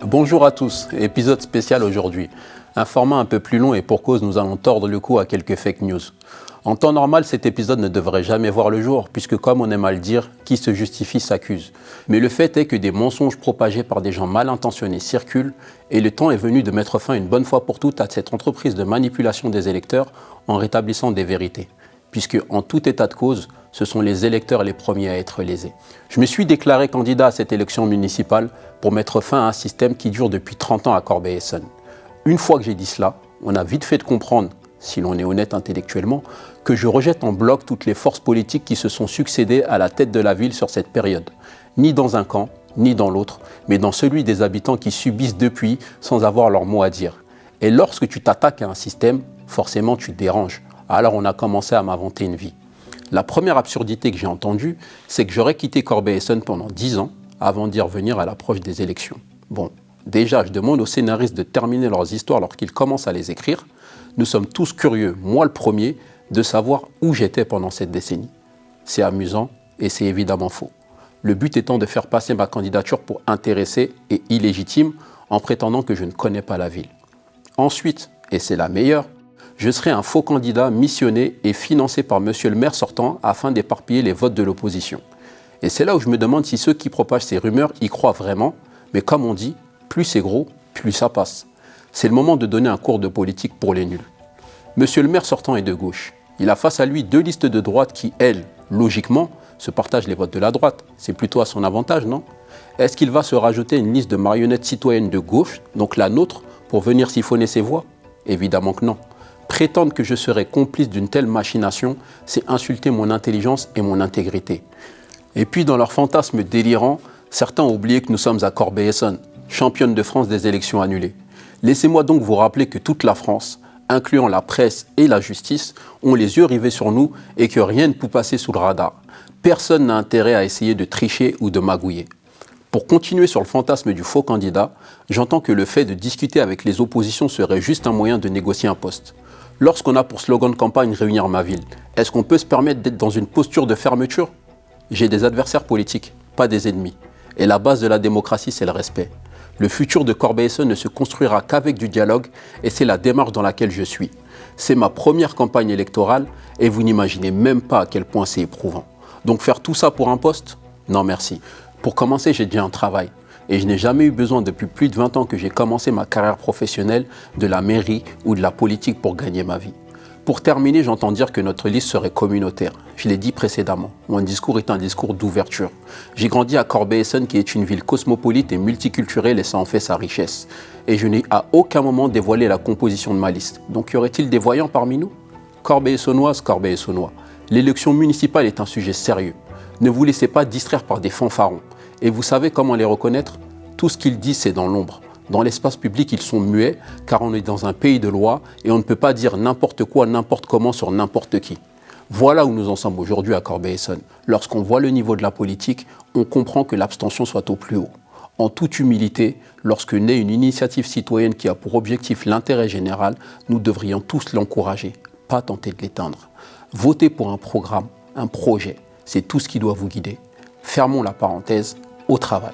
Bonjour à tous, épisode spécial aujourd'hui. Un format un peu plus long et pour cause, nous allons tordre le cou à quelques fake news. En temps normal, cet épisode ne devrait jamais voir le jour, puisque comme on aime à le dire, qui se justifie s'accuse. Mais le fait est que des mensonges propagés par des gens mal intentionnés circulent, et le temps est venu de mettre fin une bonne fois pour toutes à cette entreprise de manipulation des électeurs en rétablissant des vérités. Puisque, en tout état de cause, ce sont les électeurs les premiers à être lésés. Je me suis déclaré candidat à cette élection municipale pour mettre fin à un système qui dure depuis 30 ans à Corbeil-Essonnes. Une fois que j'ai dit cela, on a vite fait de comprendre, si l'on est honnête intellectuellement, que je rejette en bloc toutes les forces politiques qui se sont succédées à la tête de la ville sur cette période. Ni dans un camp, ni dans l'autre, mais dans celui des habitants qui subissent depuis sans avoir leur mot à dire. Et lorsque tu t'attaques à un système, forcément tu te déranges. Alors on a commencé à m'inventer une vie. La première absurdité que j'ai entendue, c'est que j'aurais quitté Corbeil-Essonnes pendant 10 ans avant d'y revenir à l'approche des élections. Bon, déjà, je demande aux scénaristes de terminer leurs histoires lorsqu'ils commencent à les écrire. Nous sommes tous curieux, moi le premier, de savoir où j'étais pendant cette décennie. C'est amusant et c'est évidemment faux. Le but étant de faire passer ma candidature pour intéressée et illégitime en prétendant que je ne connais pas la ville. Ensuite, et c'est la meilleure, je serai un faux candidat missionné et financé par monsieur le maire sortant afin d'éparpiller les votes de l'opposition. Et c'est là où je me demande si ceux qui propagent ces rumeurs y croient vraiment, mais comme on dit, plus c'est gros, plus ça passe. C'est le moment de donner un cours de politique pour les nuls. Monsieur le maire sortant est de gauche. Il a face à lui 2 listes de droite qui, elles, logiquement, se partagent les votes de la droite. C'est plutôt à son avantage, non? Est-ce qu'il va se rajouter une liste de marionnettes citoyennes de gauche, donc la nôtre, pour venir siphonner ses voix? Évidemment que non. Prétendre que je serais complice d'une telle machination, c'est insulter mon intelligence et mon intégrité. Et puis, dans leur fantasme délirant, certains ont oublié que nous sommes à Corbeil-Essonnes, championne de France des élections annulées. Laissez-moi donc vous rappeler que toute la France, incluant la presse et la justice, ont les yeux rivés sur nous et que rien ne peut passer sous le radar. Personne n'a intérêt à essayer de tricher ou de magouiller. Pour continuer sur le fantasme du faux candidat, j'entends que le fait de discuter avec les oppositions serait juste un moyen de négocier un poste. Lorsqu'on a pour slogan de campagne « Réunir ma ville », est-ce qu'on peut se permettre d'être dans une posture de fermeture? J'ai des adversaires politiques, pas des ennemis. Et la base de la démocratie, c'est le respect. Le futur de Corbeil-Essonnes ne se construira qu'avec du dialogue et c'est la démarche dans laquelle je suis. C'est ma première campagne électorale et vous n'imaginez même pas à quel point c'est éprouvant. Donc faire tout ça pour un poste? Non merci. Pour commencer, j'ai déjà un travail. Et je n'ai jamais eu besoin depuis plus de 20 ans que j'ai commencé ma carrière professionnelle de la mairie ou de la politique pour gagner ma vie. Pour terminer, j'entends dire que notre liste serait communautaire. Je l'ai dit précédemment, mon discours est un discours d'ouverture. J'ai grandi à Corbeil-Essonnes qui est une ville cosmopolite et multiculturelle et ça en fait sa richesse. Et je n'ai à aucun moment dévoilé la composition de ma liste. Donc y aurait-il des voyants parmi nous? Corbeil-Essonnoises, Corbeil-Essonnois, l'élection municipale est un sujet sérieux. Ne vous laissez pas distraire par des fanfarons. Et vous savez comment les reconnaître? Tout ce qu'ils disent, c'est dans l'ombre. Dans l'espace public, ils sont muets, car on est dans un pays de loi et on ne peut pas dire n'importe quoi, n'importe comment sur n'importe qui. Voilà où nous en sommes aujourd'hui à Corbeil-Essonnes. Lorsqu'on voit le niveau de la politique, on comprend que l'abstention soit au plus haut. En toute humilité, lorsque naît une initiative citoyenne qui a pour objectif l'intérêt général, nous devrions tous l'encourager, pas tenter de l'éteindre. Votez pour un programme, un projet, c'est tout ce qui doit vous guider. Fermons la parenthèse, au travail.